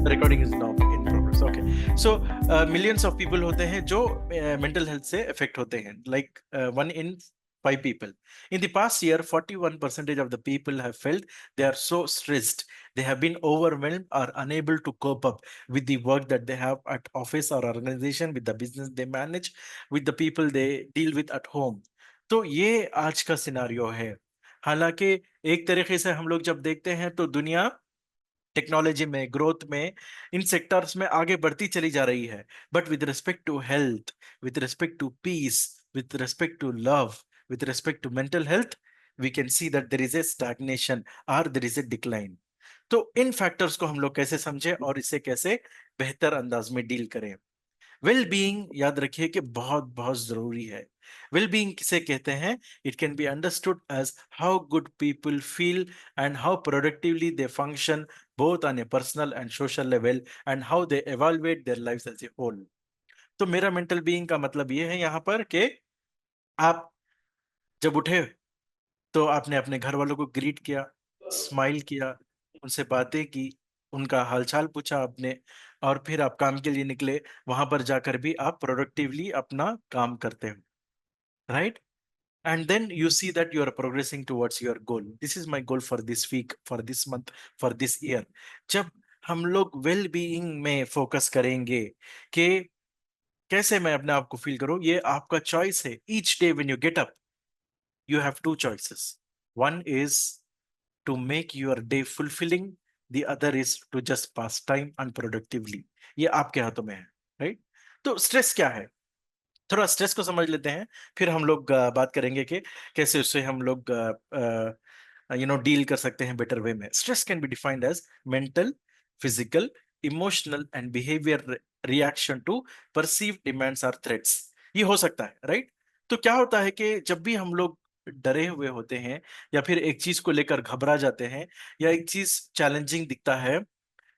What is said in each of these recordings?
Recording is now in progress. Okay, so millions of people होते हैं जो mental health से अफेक्ट होते हैं, like 1 in 5 people. In the past year, 41% of the people have felt they are so stressed. They have been overwhelmed or unable to cope up with the work that they have at office or organization, with the business they manage, with the people they deal with at home. तो ये आज का scenario है। हालांकि एक तरीके से हम लोग जब देखते हैं तो दुनिया टेक्नोलॉजी में, ग्रोथ में, इन सेक्टर्स में आगे बढ़ती चली जा रही है, but with respect to health, with respect to peace, with respect to love, with respect to mental health, we can see that there is a stagnation और देयर इज ए डिक्लाइन। तो इन फैक्टर्स को हम लोग कैसे समझें और इसे कैसे बेहतर अंदाज में डील करें? वेल बीइंग याद रखिए कि बहुत बहुत जरूरी है। वेल बीइंग किसे कहते हैं? It can be understood as how good people feel and how productively they function both on a personal and social level, and how they evaluate their lives as a whole. तो मेरा mental being का मतलब ये है यहाँ पर कि आप जब उठे तो आपने अपने घर वालों को ग्रीट किया, स्माइल किया, उनसे बातें की, उनका हालचाल पूछा आपने, और फिर आप काम के लिए निकले। वहां पर जाकर भी आप प्रोडक्टिवली अपना काम करते हो, right? And then you see that you are progressing towards your goal. This is my goal for this week, for this month, for this year. जब हम लोग वेल बीइंग में फोकस करेंगे कि कैसे मैं अपने आप को फील करूं, ये आपका चॉइस है। Each day when you get up, you have two choices. One is to make your day fulfilling, the other is to just pass time unproductively. ये आपके हाथों में है, राइट? तो स्ट्रेस क्या है, थोड़ा स्ट्रेस को समझ लेते हैं, फिर हम लोग बात करेंगे कि कैसे उससे हम लोग डील कर सकते हैं बेटर वे में। Stress can be defined as mental, physical, emotional and behaviour reaction to perceived demands और थ्रेट्स। ये हो सकता है, राइट? तो क्या होता है कि जब भी हम लोग डरे हुए होते हैं या फिर एक चीज को लेकर घबरा जाते हैं या एक चीज चैलेंजिंग दिखता है,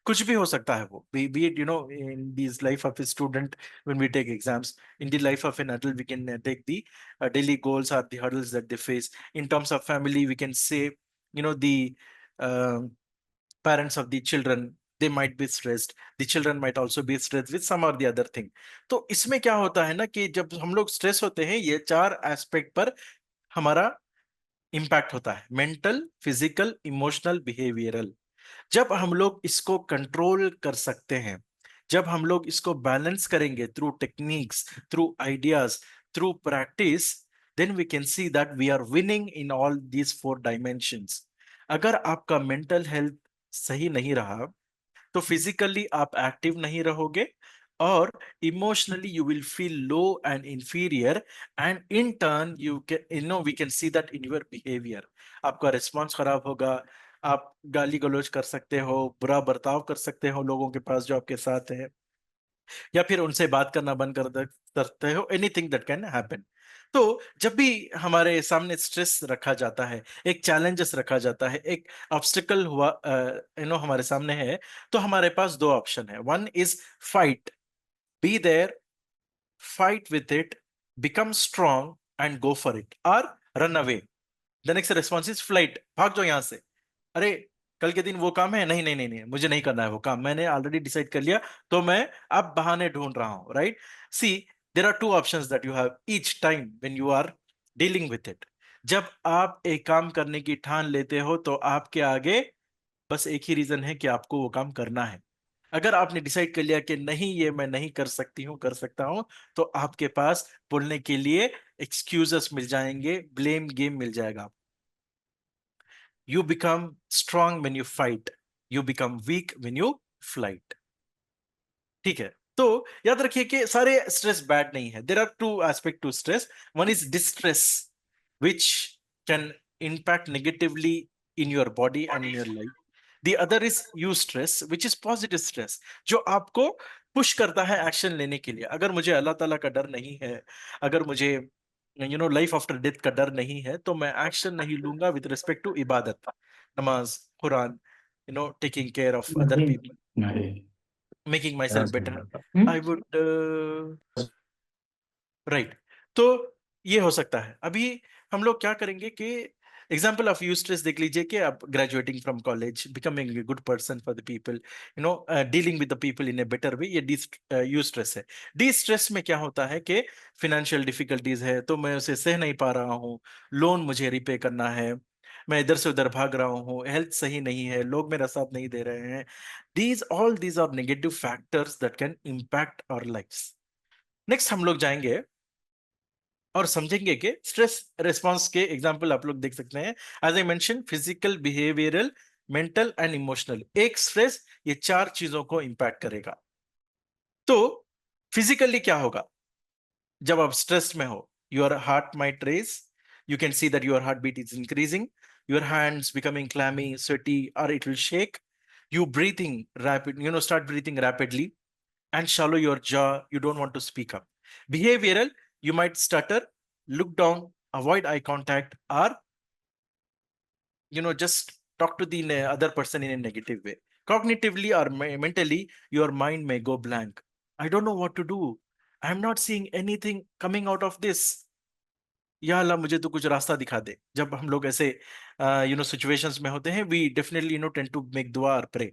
कुछ भी हो सकता है वो, be it in this life of a student when we take exams, in the life of an adult we can take the daily goals or the hurdles that they face. In terms of family, we can say the uh, parents of the children, they might be stressed, the children might also be stressed with some or the other thing. तो इसमें क्या होता है ना कि जब हम लोग स्ट्रेस होते हैं, ये 4 एस्पेक्ट पर हमारा इम्पैक्ट होता है: मेंटल, फिजिकल, इमोशनल, बिहेवियरल। जब हम लोग इसको कंट्रोल कर सकते हैं, जब हम लोग इसको बैलेंस करेंगे through techniques, through ideas, through practice, then we can see that we are winning in all these 4 dimensions. अगर आपका मेंटल हेल्थ सही नहीं रहा तो फिजिकली आप एक्टिव नहीं रहोगे, और emotionally you will feel low and inferior, and in turn we can see that in your behaviour. आपका रिस्पॉन्स खराब होगा, आप गाली गलौज कर सकते हो, बुरा बर्ताव कर सकते हो लोगों के पास जो आपके साथ है, या फिर उनसे बात करना बंद कर सकते हो। Anything that can happen. तो जब भी हमारे सामने स्ट्रेस रखा जाता है, एक चैलेंजेस रखा जाता है, एक ऑब्स्टिकल हुआ हमारे सामने है, तो हमारे पास 2 ऑप्शन है। One is fight, be there, fight with it, become strong and go for it, और run away. The next response is flight, भाग जाओ यहां से। अरे कल के दिन वो काम है, नहीं नहीं नहीं नहीं, मुझे नहीं करना है वो काम, मैंने ऑलरेडी डिसाइड कर लिया, तो मैं अब बहाने ढूंढ रहा हूं, right? See, there are 2 options that you have each time when you are dealing with it. जब आप एक काम करने की ठान लेते हो तो आपके आगे बस एक ही रीजन है कि आपको वो काम करना है। अगर आपने डिसाइड कर लिया कि नहीं, ये मैं नहीं कर सकती हूँ, कर सकता हूं, तो आपके पास बोलने के लिए एक्सक्यूजेस मिल जाएंगे, ब्लेम गेम मिल जाएगा। You become strong when you fight. You become weak when you flight. ठीक है? तो याद रखिए कि सारे स्ट्रेस बैड नहीं है। There are 2 aspect to stress. One is distress, which can impact negatively in your body and in your life. The other is eustress, which is positive stress, जो आपको पुश करता है action लेने के लिए। अगर मुझे अल्लाह ताला का डर नहीं है, अगर मुझे लाइफ आफ्टर डेथ का डर नहीं है, तो मैं एक्शन नहीं लूंगा विद रिस्पेक्ट टू इबादत, नमाज, Quran, taking care of other नहीं पीपल, नहीं मेकिंग माई ध्यान सेल्फ से बेटर। नहीं आता। I would, right. तो ये हो सकता है। अभी हम लोग क्या करेंगे कि एग्जाम्पल ऑफ यूज स्ट्रेस देख लीजिए कि आप graduating from college, becoming a good person for the people, dealing with the people in a better way, ये यूज स्ट्रेस है। डी स्ट्रेस में क्या होता है कि फिनेंशियल डिफिकल्टीज है तो मैं उसे सह नहीं पा रहा हूँ, लोन मुझे रिपे करना है, मैं इधर से उधर भाग रहा हूँ, हेल्थ सही नहीं है, लोग मेरा साथ नहीं दे रहे हैं। These are negative factors that can impact our lifes. Next हम लोग जाएंगे और समझेंगे कि स्ट्रेस रिस्पांस के एग्जांपल आप लोग देख सकते हैं। As I mention, physical, behavioural, mental and emotional. एक स्ट्रेस ये चार चीजों को इंपैक्ट करेगा। तो फिजिकली क्या होगा जब आप स्ट्रेस में हो? Your heart might race, you can see that your heart beat is increasing, your hands becoming clammy, sweaty, और it will shake, you breathing rapid, start breathing rapidly and shallow your jaw, you don't want to speak up. Behavioral, you might stutter, look down, avoid eye contact, or just talk to the other person in a negative way. Cognitively or mentally, your mind may go blank. I don't know what to do, I'm not seeing anything coming out of this, या अल्लाह मुझे तो कुछ रास्ता दिखा दे। जब हम लोग ऐसे सिचुएशंस में होते हैं, we definitely tend to make दुआ और pray.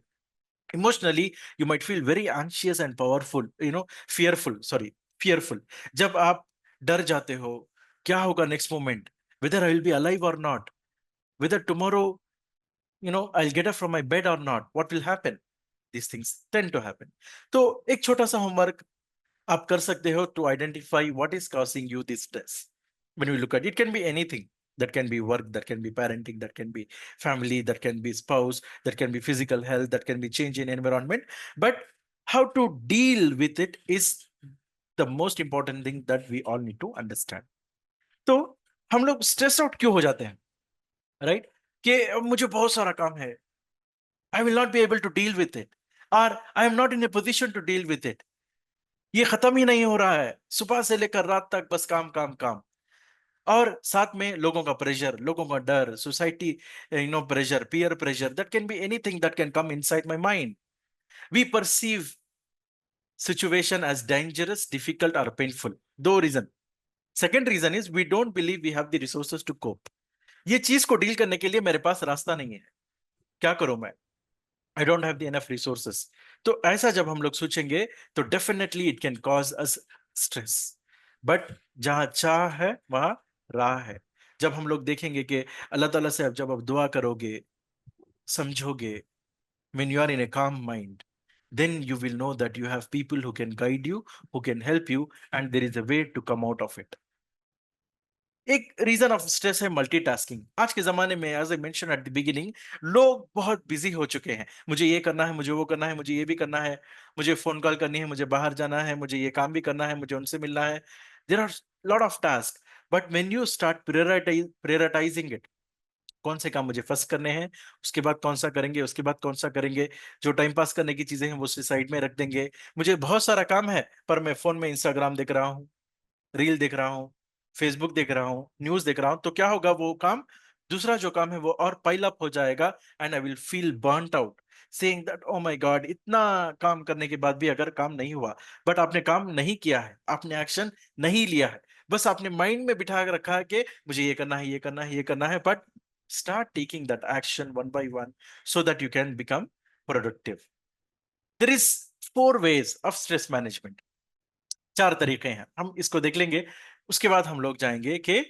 Emotionally, you might feel very anxious and powerful, fearful, जब आप डर जाते हो, क्या होगा next moment, whether I will be alive or not, whether tomorrow I'll get up from my bed or not, what will happen, these things tend to happen. तो एक छोटा सा होमवर्क आप कर सकते हो to identify what is causing you this stress. When we look at it, it can be anything. That can be work, that can be parenting, that can be family, that can be spouse, that can be physical health, that can be change in environment. But how to deal with it is the most important thing that we all need to understand. तो हम लोग stress out क्यों हो जाते हैं, right? कि अब मुझे बहुत सारा काम है, I will not be able to deal with it, और I am not in a position to deal with it, ये खत्म ही नहीं हो रहा है, सुबह से लेकर रात तक बस काम काम काम। और साथ में लोगों का प्रेशर, लोगों का डर, society pressure, peer pressure, that can be anything that can come inside my mind. We perceive situation as dangerous, difficult और पेनफुल। दो reason. Second reason is we don't believe we have the resources to cope. ये चीज को deal करने के लिए मेरे पास रास्ता नहीं है, क्या करूं मैं, I don't have the enough resources. तो ऐसा जब हम लोग सोचेंगे तो definitely it can cause us stress. But जहां चाह है वहां राह है। जब हम लोग देखेंगे कि अल्लाह ताला से जब आप दुआ करोगे, समझोगे, when you are in a calm mind, then you will know that you have people who can guide you, who can help you, and there is a way to come out of it. एक reason of stress है multitasking. आज के जमाने में, as I mention at the beginning, लोग बहुत busy हो चुके हैं। मुझे ये करना है, मुझे वो करना है, मुझे ये भी करना है, मुझे फोन कॉल करनी है, मुझे बाहर जाना है, मुझे ये काम भी करना है, मुझे उनसे मिलना है। There are lot of task, but when you start prioritising it, कौन से काम मुझे फर्स्ट करने हैं, उसके बाद कौन सा करेंगे, उसके बाद कौन सा करेंगे, जो टाइम पास करने की चीजें हैं वो साइड में रख देंगे। मुझे बहुत सारा काम है पर मैं फोन में इंस्टाग्राम देख रहा हूँ, रील देख रहा हूँ, फेसबुक देख रहा हूँ, न्यूज देख रहा हूँ, तो क्या होगा, वो काम, दूसरा जो काम है वो और पाइल अप हो जाएगा, and I will feel burned out, saying that oh my God, इतना काम करने के बाद भी अगर काम नहीं हुआ। बट आपने काम नहीं किया है, आपने एक्शन नहीं लिया है, बस आपने माइंड में बिठा के रखा है कि मुझे ये करना है, ये करना है, ये करना है। But start taking that action one by one so that you can become productive. There is 4 ways of stress management. 4 तरीके हैं, हम इसको देख लेंगे। उसके बाद हम लोग जाएंगे कि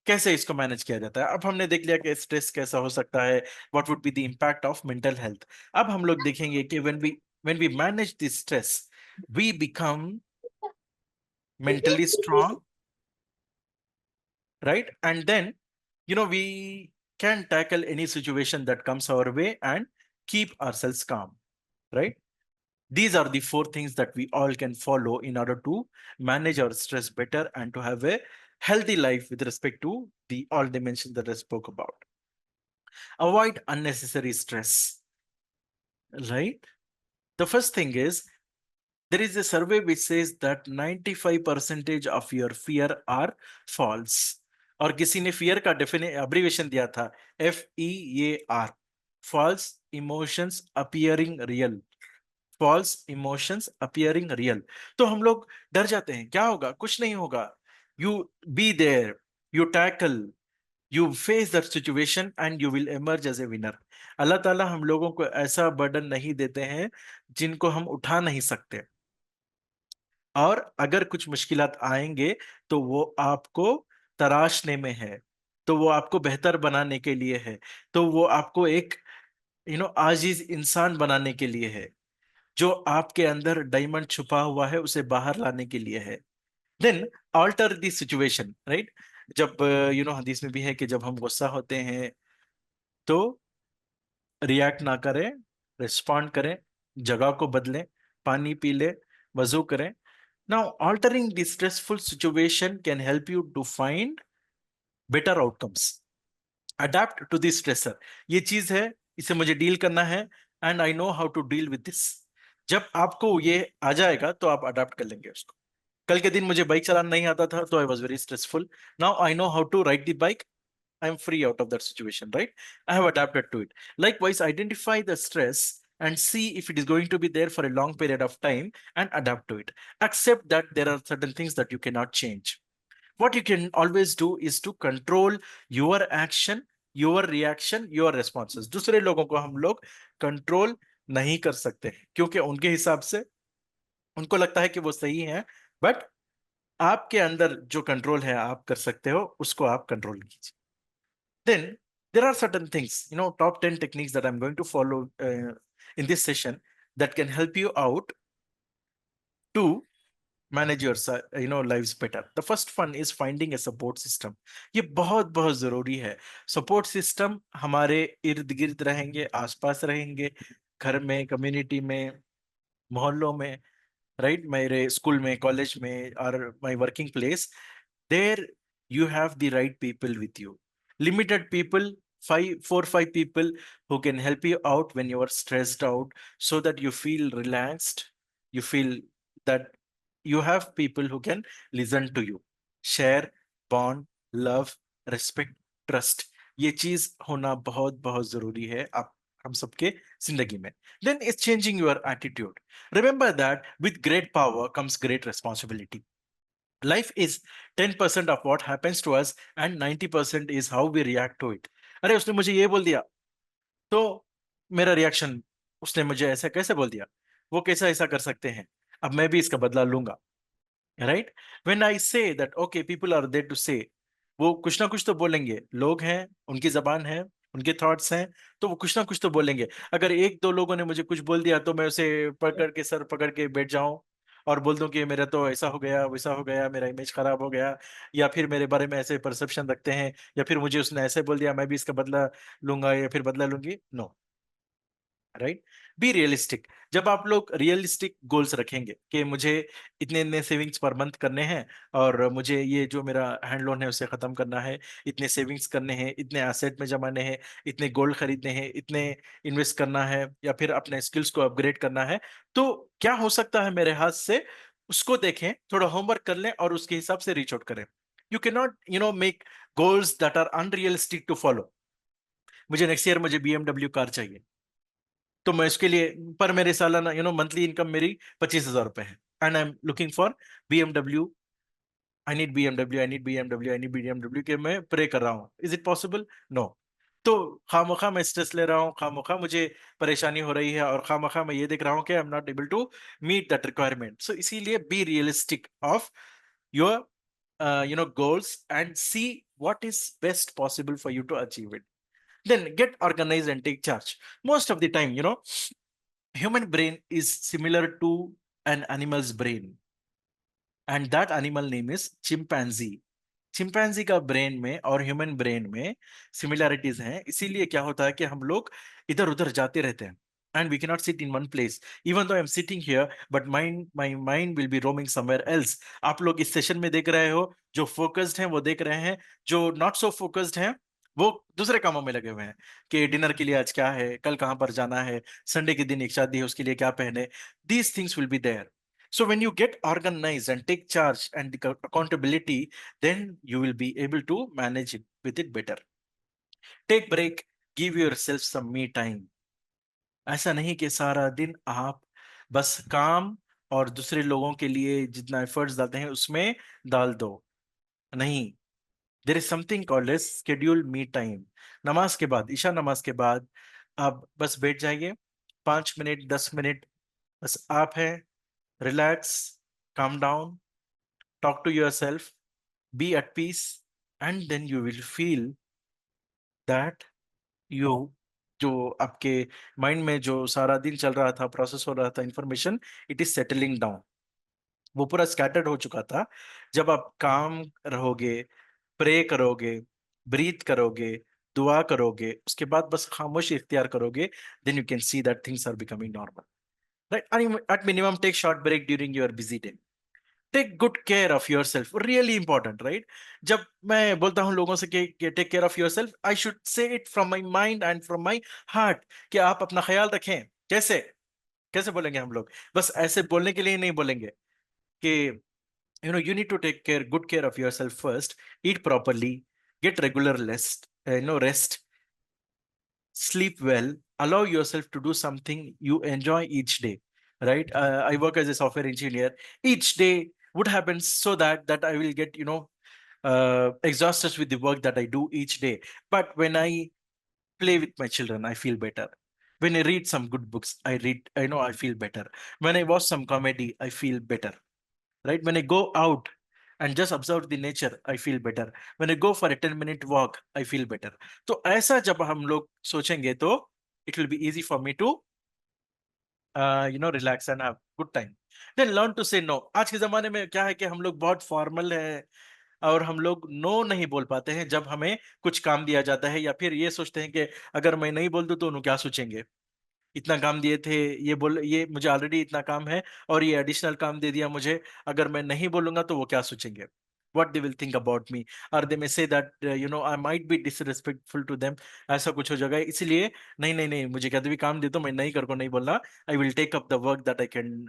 कैसे इसको मैनेज किया जाता है। अब हमने देख लिया कि स्ट्रेस कैसा हो सकता है, what would be the impact of mental health. अब हम लोग देखेंगे कि when we manage this stress, we become mentally strong, right? And then we can tackle any situation that comes our way and keep ourselves calm, right? These are the 4 things that we all can follow in order to manage our stress better and to have a healthy life with respect to the all dimensions that I spoke about. Avoid unnecessary stress, right? The first thing is, there is a survey which says that 95% of your fear are false. और किसी ने fear का अब्रीवेशन दिया था, FEAR, false emotions appearing real, false emotions appearing real। तो हम लोग डर जाते हैं, क्या होगा, कुछ नहीं होगा, you be there, you tackle, You face that situation and you will emerge as a winner. अल्लाह ताला हम लोगों को ऐसा बर्डन नहीं देते हैं जिनको हम उठा नहीं सकते, और अगर कुछ मुश्किलात आएंगे तो वो आपको तराशने में है, तो वो आपको बेहतर बनाने के लिए है, तो वो आपको एक आजीज इंसान बनाने के लिए है। जो आपके अंदर डायमंड छुपा हुआ है उसे बाहर लाने के लिए है। Then alter the situation, right? जब हदीस में भी है कि जब हम गुस्सा होते हैं तो रिएक्ट ना करें, रिस्पॉन्ड करें, जगह को बदलें, पानी पी ले, वजू करें। Now altering the stressful situation can help you to find better outcomes. Adapt to this stressor, ये चीज है, इसे मुझे डील करना है, and I know how to deal with this. जब आपको ये आ जाएगा तो आप अडेप्ट कर लेंगे उसको। कल के दिन मुझे बाइक चलाना नहीं आता था तो I was very stressful. Now I know how to ride the bike, I am free out of that situation, right? I have adapted to it. Likewise, identify the stress and see if it is going to be there for a long period of time and adapt to it. Accept that there are certain things that you cannot change. What you can always do is to control your action, your reaction, your responses. दूसरे लोगों को हम लोग control नहीं कर सकते हैं क्योंकि उनके हिसाब से उनको लगता है कि वो सही है, बट आपके अंदर जो कंट्रोल है आप कर सकते हो, उसको आप कंट्रोल कीजिए। Then there are certain things, top 10 techniques that I'm going to follow in this session that can help you out to manage your lives better. The first one is finding a support system. ये बहुत बहुत जरूरी है। Support system हमारे इर्द गिर्द रहेंगे, आसपास रहेंगे, घर में, कम्युनिटी में, मोहल्लों में, राइट? मेरे स्कूल में, कॉलेज में, और my working place, there you have the right people with you. Limited people, 4 5 people who can help you out when you are stressed out, so that you feel relaxed, you feel that you have people who can listen to you. Share, bond, love, respect, trust, ये चीज होना बहुत बहुत जरूरी है आप हम सबके जिंदगी में। Then it's changing your attitude. Remember that with great power comes great responsibility. Life is 10% of what happens to us and 90% is how we react to it. अरे उसने मुझे ये बोल दिया तो मेरा रिएक्शन, उसने मुझे ऐसा कैसे बोल दिया, वो कैसा ऐसा कर सकते हैं, अब मैं भी इसका बदला लूंगा, right? When I say that okay people are there to say, वो कुछ ना कुछ तो बोलेंगे, लोग हैं, उनकी जबान है, उनके थॉट्स हैं, तो वो कुछ ना कुछ तो बोलेंगे। अगर एक दो लोगों ने मुझे कुछ बोल दिया तो मैं उसे पकड़ के, सर पकड़ के बैठ जाऊं और बोल दूं कि मेरा तो ऐसा हो गया, वैसा हो गया, मेरा इमेज खराब हो गया, या फिर मेरे बारे में ऐसे परसेप्शन रखते हैं, या फिर मुझे उसने ऐसे बोल दिया मैं भी इसका बदला लूंगा या फिर बदला लूंगी। No, right? Be realistic. जब आप लोग रियलिस्टिक गोल्स रखेंगे कि मुझे इतने इतने सेविंग्स पर मंथ करने हैं, और मुझे ये जो मेरा हैंड लोन है उसे खत्म करना है, इतने सेविंग्स करने हैं, इतने एसेट में जमाने हैं, इतने गोल्ड खरीदने हैं, इतने इन्वेस्ट करना है, या फिर अपने स्किल्स को अपग्रेड करना है, तो क्या हो सकता है मेरे हाथ से, उसको देखें, थोड़ा होमवर्क कर लें और उसके हिसाब से रीच आउट करें। You can not make goals that are unrealistic to follow. मुझे नेक्स्ट ईयर मुझे बीएमडब्ल्यू कार चाहिए, तो मैं इसके लिए, पर मेरे सालाना मंथली इनकम मेरी 25,000 रुपए है, and I am looking for BMW. I need BMW, I need BMW, I need BMW, के मैं प्रे कर रहा हूँ। Is it possible? नो। तो खामोखा मैं स्ट्रेस ले रहा हूँ, खामोखा मुझे परेशानी हो रही है, और खामोखा मैं ये देख रहा हूँ कि I am not able to meet that requirement. So इसीलिए be realistic of your goals and see what is best possible for you to achieve it. Then get organized and take charge. Most of the time, human brain is similar to an animal's brain, and that animal name is chimpanzee. Chimpanzee का brain में और human brain में similarities हैं, इसीलिए क्या होता है कि हम लोग इधर उधर जाते रहते हैं, and we can not sit in one place. Even though I am sitting here, but my mind will be roaming somewhere else. आप लोग इस सेशन में देख रहे हो, जो फोकस्ड हैं वो देख रहे हैं, जो नॉट सो फोकस्ड हैं वो दूसरे कामों में लगे हुए हैं, कि डिनर के लिए आज क्या है, कल कहां पर जाना है, संडे के दिन एक शादी है उसके लिए क्या पहने। These things will be there. So when you get organized and take charge and the accountability, then you will be able to manage it with it better. Take break, give yourself some me time. ऐसा नहीं कि सारा दिन आप बस काम और दूसरे लोगों के लिए जितना एफर्ट्स डालते हैं उसमें डाल दो, नहीं। There is something called as scheduled me time. नमाज के बाद, ईशा नमाज के बाद आप बस बैठ जाइए, 5 मिनट 10 मिनट, बस आप हैं, relax, calm down, talk to yourself, be at peace, and then you will feel that you, जो आपके माइंड में जो सारा दिन चल रहा था, प्रोसेस हो रहा था information, it is settling down. वो पूरा स्कैटर्ड हो चुका था। जब आप काम रहोगे, प्रे करोगे, ब्रीथ करोगे, दुआ करोगे, उसके बाद बस खामोशी इख्तियार करोगे, then you can see that things are becoming normal, right? At minimum take short break during your busy day, take good care of yourself, really important, right? जब मैं बोलता हूं लोगों से कि take care of yourself, I should say it from my mind and from my heart, कि आप अपना ख्याल रखें। कैसे? कैसे बोलेंगे हम लोग? बस ऐसे बोलने के लिए नहीं बोलेंगे कि you need to take care, good care of yourself first, eat properly, get regular rest, rest, sleep well, allow yourself to do something you enjoy each day, right? I work as a software engineer. Each day would happen so that I will get exhausted with the work that I do each day. But when I play with my children, I feel better. When I read some good books, I feel better. When I watch some comedy, I feel better, right? When I go out and just observe the nature, I feel better. When I go for a 10-minute walk, I feel better. तो ऐसा जब हम लोग सोचेंगे तो it will be easy for me to relax and have good time. Then learn to say no. आज के जमाने में क्या है कि हम लोग बहुत फॉर्मल है और हम लोग नो नहीं बोल पाते हैं जब हमें कुछ काम दिया जाता है, या फिर ये सोचते हैं कि अगर मैं नहीं बोल दूं तो उन्हें क्या सोचेंगे, इतना काम दिए थे, ये मुझे ऑलरेडी इतना काम है और ये एडिशनल काम दे दिया मुझे, अगर मैं नहीं बोलूंगा तो वो क्या सोचेंगे, what they will think about me, or they may say that I might be disrespectful to them, ऐसा कुछ हो जाएगा। इसलिए नहीं नहीं नहीं, मुझे कहते भी काम दे दो, मैं नहीं कर को नहीं बोलना, I will take up the work that I can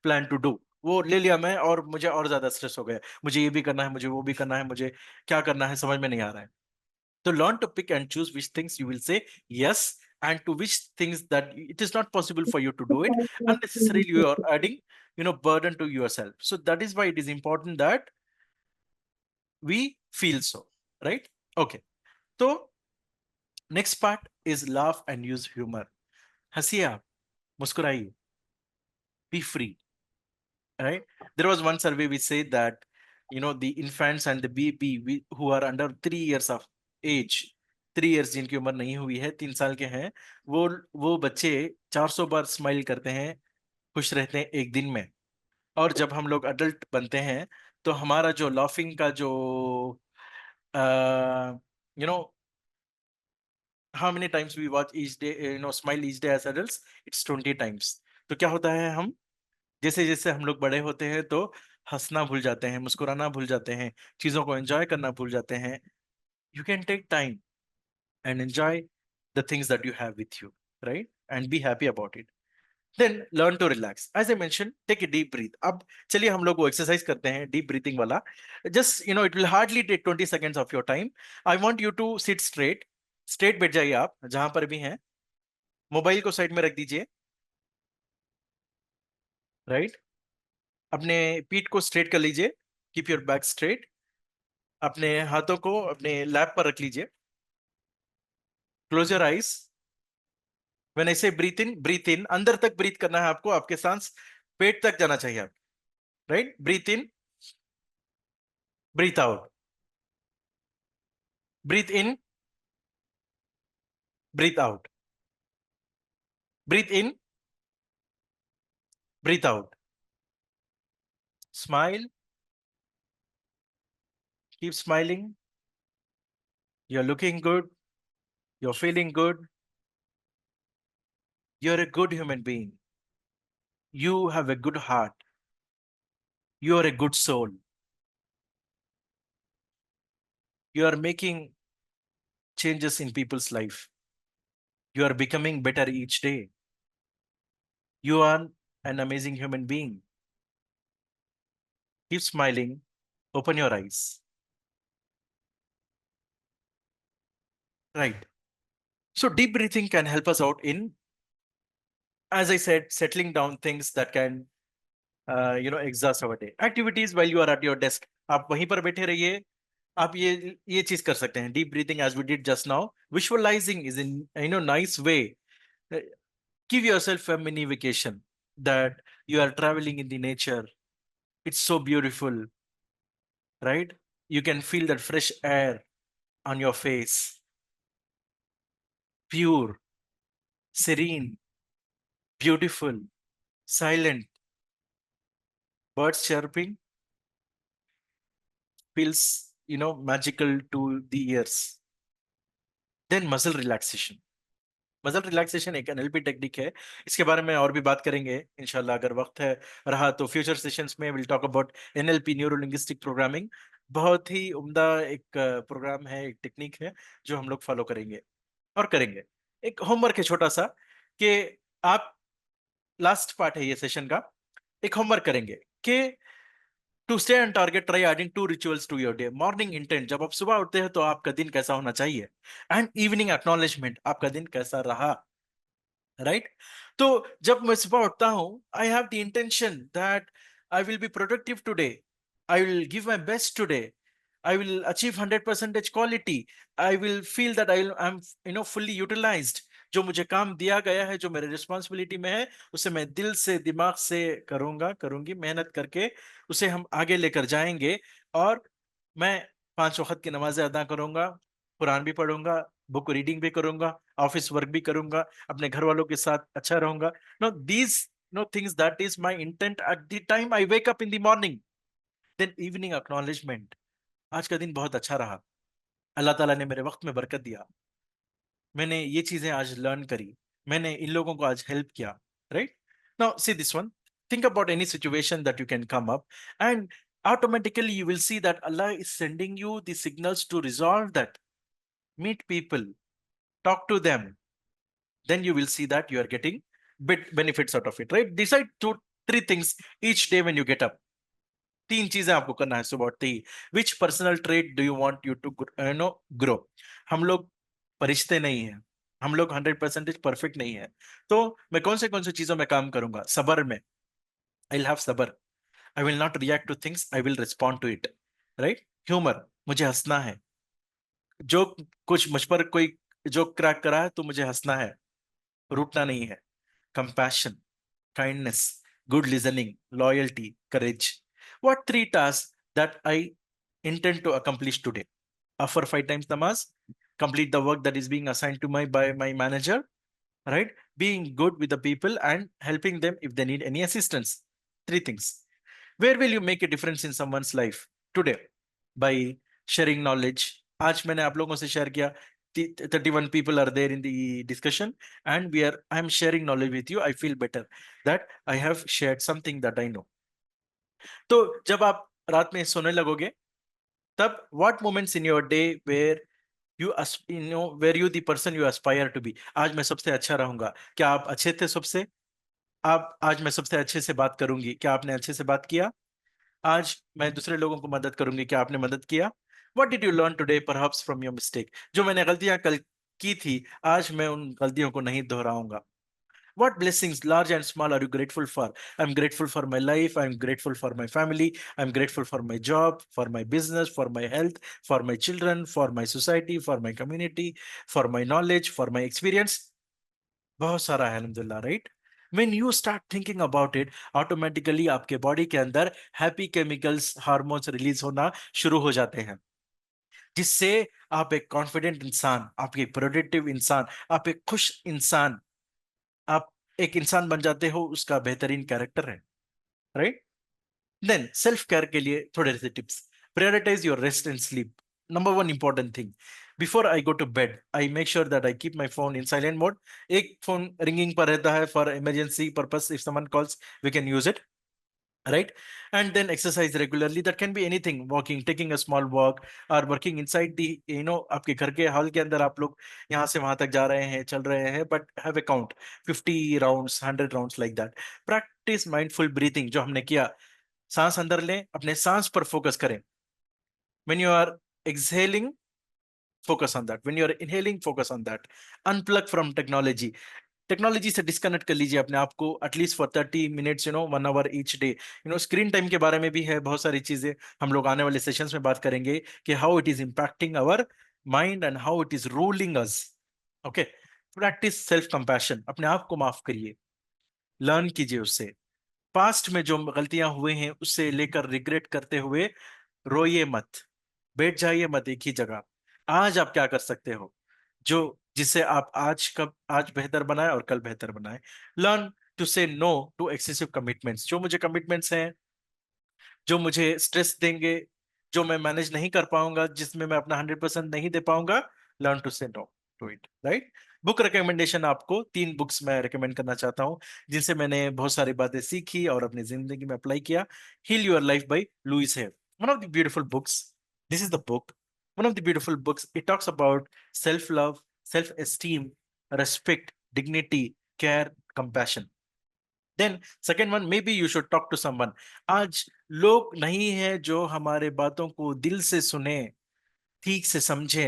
plan to do. वो ले लिया मैं और मुझे और ज्यादा स्ट्रेस हो गया, मुझे ये भी करना है, मुझे वो भी करना है, मुझे क्या करना है समझ में नहीं आ रहा है। तो learn to pick and choose which things you will say yes, and to which things that it is not possible for you to do it. Unnecessarily, you are adding, burden to yourself. So that is why it is important that we feel so, right? Okay. So next part is laugh and use humor. हंसिए आप, मुस्कुराइए, be free, right? There was one survey which said that the infants and the baby who are under 3 years of age, 3 years जिनकी उम्र नहीं हुई है, 3 साल के हैं, वो बच्चे 400 बार स्माइल करते हैं, खुश रहते हैं एक दिन में। और जब हम लोग अडल्ट बनते हैं तो हमारा जो लाफिंग का जो you know how many times we watch each day, smile each day as adults, it's 20 times. तो क्या होता है, हम जैसे जैसे हम लोग बड़े होते हैं तो हंसना भूल जाते हैं, मुस्कुराना भूल जाते हैं, चीजों को एंजॉय करना भूल जाते हैं। You can take time and enjoy the things that you have with you, right? And be happy about it. Then learn to relax, as a mention, take a deep breath. अब चलिए हम लोग वो exercise करते हैं, deep breathing वाला। Just it will hardly take 20 seconds of your time. I want you to sit straight, straight बैठ जाइए आप जहां पर भी हैं, मोबाइल को साइड में रख दीजिए, राइट? अपने पीठ को स्ट्रेट कर लीजिए, कीप योर बैक स्ट्रेट। अपने हाथों को अपने लैप पर रख लीजिए, close your eyes. When I से ब्रीथ इन, अंदर तक ब्रीथ करना है आपको, आपके सांस पेट तक जाना चाहिए आप, right? Breathe in, breathe out, breathe in, breathe out, breathe in, breathe out, smile, keep smiling, you're looking good, you're feeling good, you're a good human being, you have a good heart, you are a good soul, you are making changes in people's life, you are becoming better each day, you are an amazing human being. Keep smiling, open your eyes, right? So deep breathing can help us out in, as I said, settling down things that can exhaust our day. Activities while you are at your desk, आप वहीं पर बैठे रहिए, आप ये चीज कर सकते हैं, deep breathing as we did just now, visualizing is in nice way, give yourself a mini vacation, that you are traveling in the nature, it's so beautiful, right? You can feel that fresh air on your face, pure, serene, beautiful, silent, birds chirping feels magical to the ears. Then muscle relaxation. Muscle relaxation एक NLP technique है, इसके बारे में और भी बात करेंगे इंशाल्लाह, अगर वक्त है रहा तो फ्यूचर सेशंस में will talk about NLP, neuro linguistic programming. बहुत ही उम्दा एक प्रोग्राम है, एक टेक्निक है जो हम लोग फॉलो करेंगे और करेंगे। एक होमवर्क है छोटा सा, कि आप, लास्ट पार्ट है ये सेशन का, एक होमवर्क करेंगे कि to stay on target try adding 2 rituals to your day. Morning intent, जब आप सुबह उठते हैं तो आपका दिन कैसा होना चाहिए, एंड इवनिंग एक्नॉलेजमेंट, आपका दिन कैसा रहा, राइट? तो जब मैं सुबह उठता हूं, I have the intention that I will be productive today, I will give my best today, I will achieve 100% quality. I will feel that I'm fully utilized. जो मुझे काम दिया गया है, जो मेरे रिस्पॉन्सिबिलिटी में है, उसे मैं दिल से, दिमाग से करूंगा, करूंगी, मेहनत करके उसे हम आगे लेकर जाएंगे। और मैं 5 वक्त की नमाजें अदा करूंगा, कुरान भी पढ़ूंगा, बुक रीडिंग भी करूंगा, ऑफिस वर्क भी करूंगा, अपने घर वालों के साथ अच्छा रहूंगा। No these no things, that is my intent at the time I wake up in the morning. Then evening acknowledgement, आज का दिन बहुत अच्छा रहा, अल्लाह ताला ने मेरे वक्त में बरकत दिया, मैंने ये चीजें आज लर्न करी, मैंने इन लोगों को आज हेल्प किया, right? Now see this one, think about any situation that you can come up, and automatically you will see that Allah is sending you the signals to resolve that. Meet people, talk to them, then you will see that you are getting bit benefits out of it, right? Decide 2 3 things each day when you get up. 3 चीजें आपको करना है सुबह उठते ही। Which personal trait do you want you to grow? हम लोग परिश्ते नहीं है, हम लोग 100% परफेक्ट नहीं है, तो मैं कौन से चीजों में काम करूंगा? सबर में, आई विल हैव सबर, I will not react to things, I will respond to it, right? Humour, मुझे हंसना है, जो कुछ मुझ पर कोई जो क्रैक करा है तो मुझे हंसना है, रूठना नहीं है। Compassion, kindness, good listening, loyalty, courage. What 3 tasks that I intend to accomplish today? Offer 5 times namaz, complete the work that is being assigned to by my manager, right? Being good with the people and helping them if they need any assistance. 3 things. Where will you make a difference in someone's life today? By sharing knowledge. आज मैंने आप लोगों से share किया, 31 people are there in the discussion, and I'm sharing knowledge with you. I feel better that I have shared something that I know. तो जब आप रात में सोने लगोगे, तब what moments in your day where where you the person you aspire to be? आज मैं सबसे अच्छा रहूंगा, क्या आप अच्छे थे सबसे? आप, आज मैं सबसे अच्छे से बात करूंगी, क्या आपने अच्छे से बात किया? आज मैं दूसरे लोगों को मदद करूंगी, क्या आपने मदद किया? What did you learn today perhaps from your mistake? जो मैंने गलतियां कल की थी, आज मैं उन गलतियों को नहीं दोहराऊंगा। What blessings, large and small, are you grateful for? I'm grateful for my life, I'm grateful for my family, I'm grateful for my job, for my business, for my health, for my children, for my society, for my community, for my knowledge, for my experience. बहुत सारा है अल्हम्दुलिल्लाह, right? When you start thinking about it, automatically आपके body के अंदर happy chemicals, hormones release होना शुरू हो जाते हैं, जिससे आप एक कॉन्फिडेंट इंसान, आप एक प्रोडक्टिव इंसान, आप एक खुश इंसान, आप एक इंसान बन जाते हो, उसका बेहतरीन कैरेक्टर है, राइट? देन सेल्फ केयर के लिए थोड़े से tips. Prioritise your rest and sleep. Number one important thing, before I go to bed I make sure that I keep my phone in silent mode. एक phone ringing पर रहता है for emergency purpose, if someone calls we can use it, right? And then exercise regularly, that can be anything, walking, taking a small walk, or working inside the आपके घर के hall के अंदर आप लोग यहाँ से वहां तक जा रहे हैं, चल रहे हैं, but have a count, 50 rounds, 100 rounds, like that. Practice mindful breathing, जो हमने किया, सांस अंदर लें, अपने सांस पर फोकस करें। when you are exhaling, focus on that. When you are inhaling, focus on that. Unplug from technology. Technology से डिस्कनेक्ट कर लीजिए अपने आप को at least for 30 minutes, 1 hour each day. Screen time के बारे में भी है बहुत सारी चीजें, हम लोग आने वाले सेशंस में बात करेंगे कि how it is impacting our mind and how it is ruling us. Okay, practise self compassion, अपने आप को माफ करिए, लर्न कीजिए उससे। पास्ट में जो गलतियां हुए हैं उससे लेकर रिग्रेट करते हुए रोइए मत, बैठ जाइए मत एक ही जगह। आज आप क्या कर सकते हो जो जिससे आप आज बेहतर बनाए और कल बेहतर बनाए। Learn to say no to excessive commitments. जो मुझे कमिटमेंट्स हैं जो मुझे स्ट्रेस देंगे, जो मैं मैनेज नहीं कर पाऊंगा, जिसमें मैं अपना 100% नहीं दे पाऊंगा, learn to say no to it, right. Book recommendation, आपको 3 बुक्स मैं रिकमेंड करना चाहता हूं जिनसे मैंने बहुत सारी बातें सीखी और अपनी जिंदगी में अप्लाई किया। Heal your life by Louise Hay, one of the beautiful books. This is the book, one of the beautiful books. It talks about self love, self esteem, respect, dignity, care, compassion. Then second one, maybe you should talk to someone. आज लोग नहीं है जो हमारे बातों को दिल से सुने, ठीक से समझे,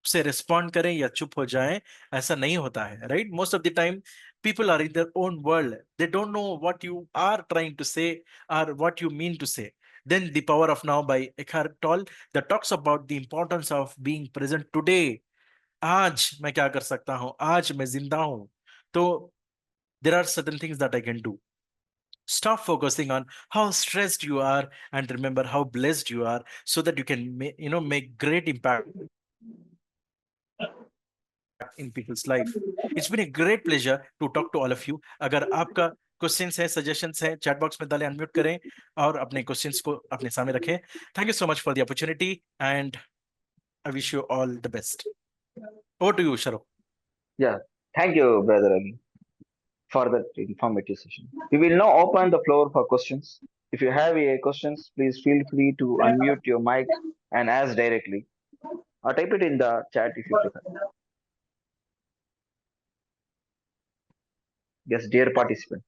से रिस्पॉन्ड करें या चुप हो जाएं। ऐसा नहीं होता है, right. Most of the time people are in their own world, they don't know what you are trying to say or what you mean to say. Then The Power of Now by Eckhart Tolle, that talks about the importance of being present today. आज मैं क्या कर सकता हूं, आज मैं जिंदा हूं, तो there are certain things that I can do. Stop focusing on how stressed you are and remember how blessed you are, so that you can make great impact in people's life. It's been a great pleasure to talk to all of you. अगर आपका questions है, suggestions है, chat box में डालें, unmute करें और अपने questions को अपने सामने रखें। Thank you so much for the opportunity and I wish you all the best. Over to you Sharo. Yeah, thank you, Brother Ali, for that informative session. We will now open the floor for questions. If you have any questions, please feel free to unmute your mic and ask directly, or type it in the chat if you prefer. Yes, dear participants.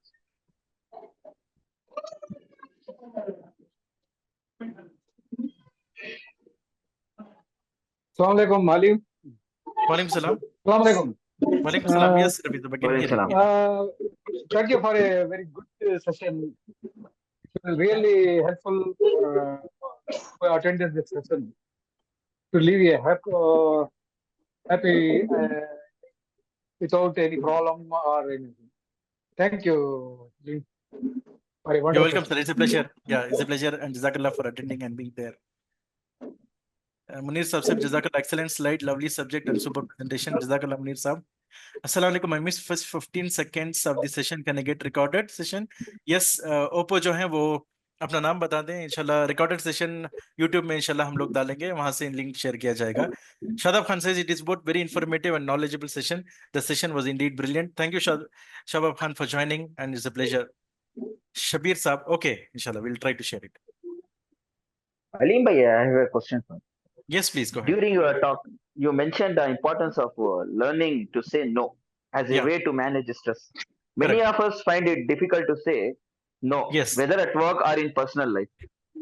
Assalamualaikum, Malim. वालेकुम सलाम। Assalamualaikum. वालेकुम सलाम। Yes, Ravi, the beginning Walaikum here. salam. Thank you for a very good session. It was really helpful for attending this session to live a happy without any problem or anything. Thank you Lee, for a You're wonderful welcome, sir. It's a pleasure. Yeah, it's a pleasure and Jazakallah for attending and being there. Munir Saab, Jazakallah, excellent slide, lovely subject and super presentation. Jazakallah, Munir Saab. Assalamu alaikum. I missed first 15 seconds of the session. Can I get recorded session? Yes, Oppo जो है वो अपना नाम बता दें, इंशाल्लाह recorded session YouTube में इंशाल्लाह हम लोग डालेंगे, वहां से लिंक शेयर किया जाएगा। Shadab Khan says it is both very informative and knowledgeable session. The session was indeed brilliant. Thank you Shabab Khan for joining and it's a pleasure. Shabir Saab, okay, inshallah we'll try to share it. Alim bhai, I have a question for you. Yes, please go ahead. During your talk, you mentioned the importance of learning to say no as a Yeah. way to manage stress. Many Correct. of us find it difficult to say no, Yes. whether at work or in personal life.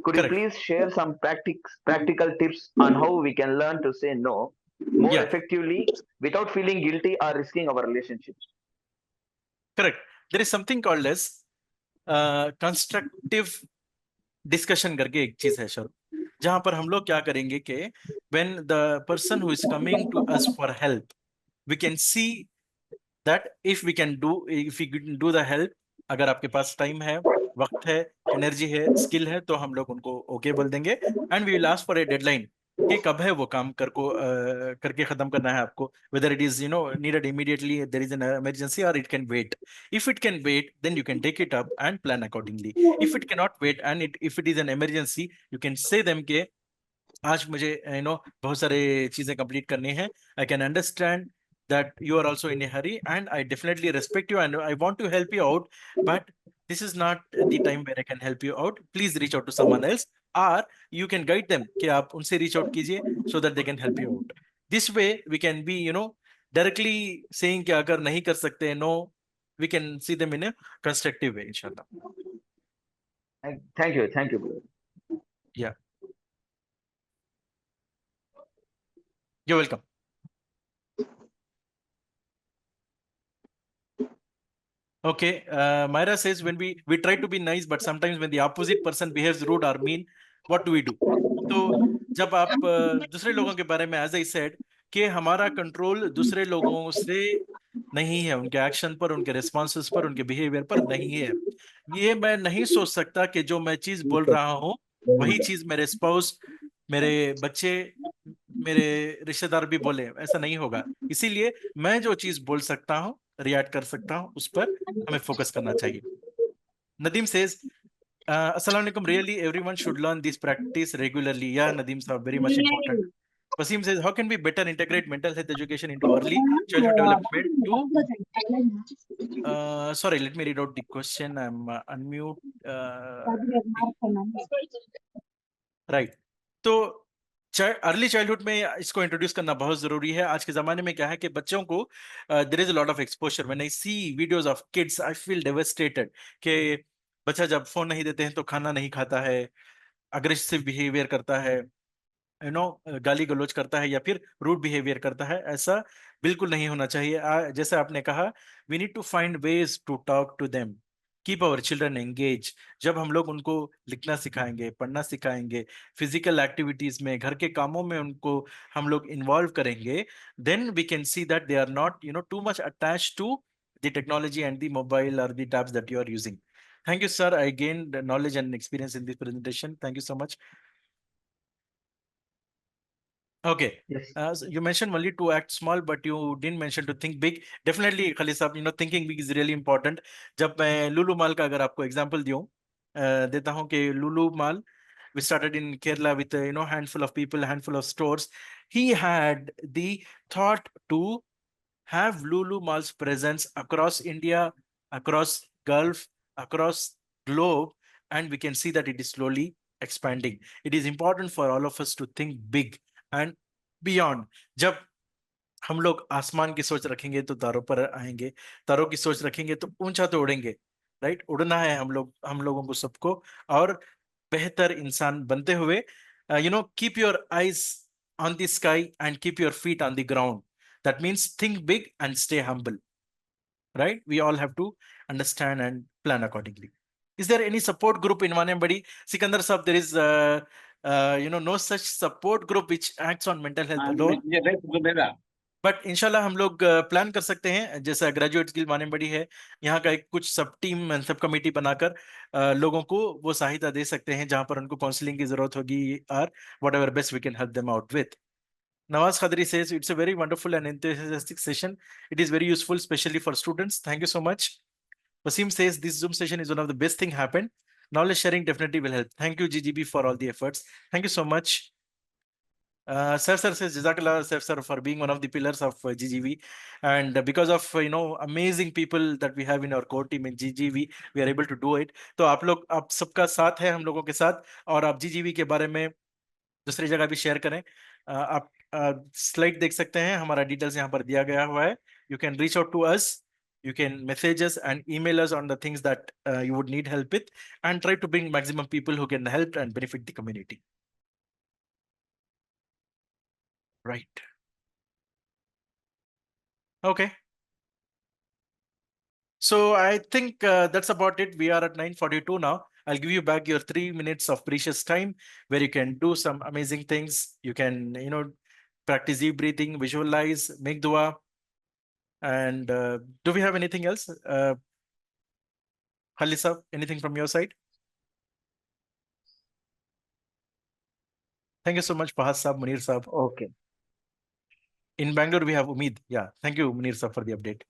Could Correct. you please share some practical tips on how we can learn to say no more Yeah. effectively without feeling guilty or risking our relationships? Correct. There is something called as constructive discussion करके एक चीज है sir, जहां पर हम लोग क्या करेंगे कि when the person who is coming to us for help, we can see that if we can do the help, अगर आपके पास टाइम है, वक्त है, एनर्जी है, स्किल है, तो हम लोग उनको ओके बोल देंगे and we will ask for a deadline कि कब है वो काम करके खत्म करना है आपको, whether it is needed immediately, there is an emergency, or it can wait. If it can wait, then you can take it up and plan accordingly. If it cannot wait and if it is an emergency, you can say them कि आज मुझे बहुत सारे चीजें complete करनी है. I can understand that you are also in a hurry and I definitely respect you and I want to help you out, but this is not the time where I can help you out. Please reach out to someone else, or you can guide them कि आप उनसे reach out कीजिए so that they can help you out. This way we can be directly saying कि अगर नहीं कर सकते, no, we can see them in a constructive way, inshallah. Thank you, brother. Yeah, you're welcome. Okay, Myra says when we try to be nice, but sometimes when the opposite person behaves rude or mean, what do we do? तो जब आप दूसरे लोगों के बारे में, as I said, कि हमारा कंट्रोल दूसरे लोगों से नहीं है, उनके एक्शन पर, उनके रिस्पॉन्सेस पर, उनके बिहेवियर पर नहीं है। ये मैं नहीं सोच सकता कि जो मैं चीज बोल रहा हूँ वही चीज मेरे स्पाउस, मेरे बच्चे, मेरे रिश्तेदार भी बोले, ऐसा नहीं होगा। इसीलिए मैं जो चीज बोल सकता हूँ, रिएक्ट कर सकता हूँ, उस पर हमें फोकस करना चाहिए। नदीम सेज अस्सलाम वालेकुम, really everyone should learn this practice regularly. या नदीम साहब, very much important. Wasim says, how can we better integrate mental health education into early childhood development to sorry, let me read out the question. I'm unmute. Right. तो early childhood में इसको introduce करना बहुत जरूरी है। आज के जमाने में क्या है कि बच्चों को there is a lot of exposure. When I see videos of kids I feel devastated कि बच्चा जब फोन नहीं देते हैं तो खाना नहीं खाता है, अग्रेसिव बिहेवियर करता है, गाली गलौज करता है, या फिर रूड बिहेवियर करता है। ऐसा बिल्कुल नहीं होना चाहिए। जैसे आपने कहा, we need to find ways to talk to them, keep our children engage. जब हम लोग उनको लिखना सिखाएंगे, पढ़ना सिखाएंगे, फिजिकल एक्टिविटीज में, घर के कामों में उनको हम लोग इन्वॉल्व करेंगे, then we can see that they are not too much attached to the technology and the mobile और the tabs that you are using. Thank you, sir. I gained knowledge and experience in this presentation. Thank you so much. Okay. Yes. So you mentioned only to act small, but you didn't mention to think big. Definitely, Khalid साहब, thinking big is really important. जब मैं लुलु माल का अगर आपको example देता हूँ कि लुलु माल, we started in Kerala with handful of people, handful of stores. He had the thought to have Lulu Mal's presence across India, across Gulf, across globe, and we can see that it is slowly expanding. It is important for all of us to think big and beyond. जब हम लोग आसमान की सोच रखेंगे तो तारों पर आएंगे, तारों की सोच रखेंगे तो ऊंचा तो उड़ेंगे। राइट, उड़ना है हम लोगों को सबको, और बेहतर इंसान बनते हुए, keep your eyes on the sky and keep your feet on the ground. That means think big and stay humble. Right, we all have to understand and plan accordingly. Is there any support group in Manembadi? Sikandar sahab, there is no such support group which acts on mental health alone. But इंशाल्लाह हम लोग plan कर सकते हैं, जैसा graduate skill मानेबड़ी है, यहाँ का एक कुछ सब टीम एंड सब कमेटी बनाकर लोगों को वो सहायता दे सकते हैं जहां पर उनको काउंसलिंग की जरूरत होगी, और whatever best we can help them out with. Nawaz Khadri says it's a very wonderful and enthusiastic session. It is very useful, especially for students. Thank you so much. Wasim says this Zoom session is one of the best thing happened. Knowledge sharing definitely will help. Thank you, GGB, for all the efforts. Thank you so much. Saif sir says Jazakallah, Saif sir, for being one of the pillars of GGV, and because of amazing people that we have in our core team in GGV, we are able to do it. तो आप सबका साथ है हम लोगों के साथ, और आप GGV के बारे में दूसरी जगह भी शेयर करें। आप स्लाइड देख सकते हैं, हमारा डिटेल्स यहाँ पर दिया गया हुआ है। You can reach out to us, you can message us and email us on the things that you would need help with, and try to bring maximum people who can help and benefit the community. Right. Okay. So I think that's about it. We are at 9:42 now. I'll give you back your 3 minutes of precious time where you can do some amazing things. You can, practice deep breathing, visualize, make dua. And do we have anything else? Khalid sahab, anything from your side? Thank you so much, Fahad sahab, Munir sahab. Okay. In Bangalore, we have Umeed. Yeah, thank you, Munir sahab, for the update.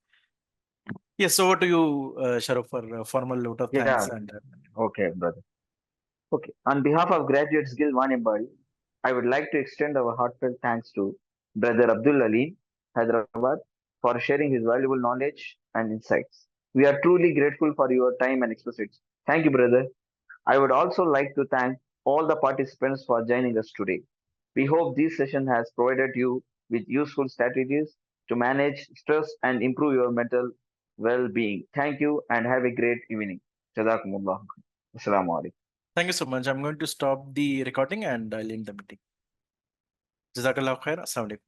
Yes, over to you, Sharaf, for a formal note of thanks. Yeah. And Okay, brother. Okay. On behalf of Graduates Guild Manembadi, I would like to extend our heartfelt thanks to Brother Abdul Ali, Hyderabad, for sharing his valuable knowledge and insights. We are truly grateful for your time and expertise. Thank you, brother. I would also like to thank all the participants for joining us today. We hope this session has provided you with useful strategies to manage stress and improve your mental well-being. Thank you and have a great evening. Jazakumullah. Assalamu alaikum. thank you so much. I'm going to stop the recording and I'll end the meeting. Jazakallah khair. Assalamu alaikum.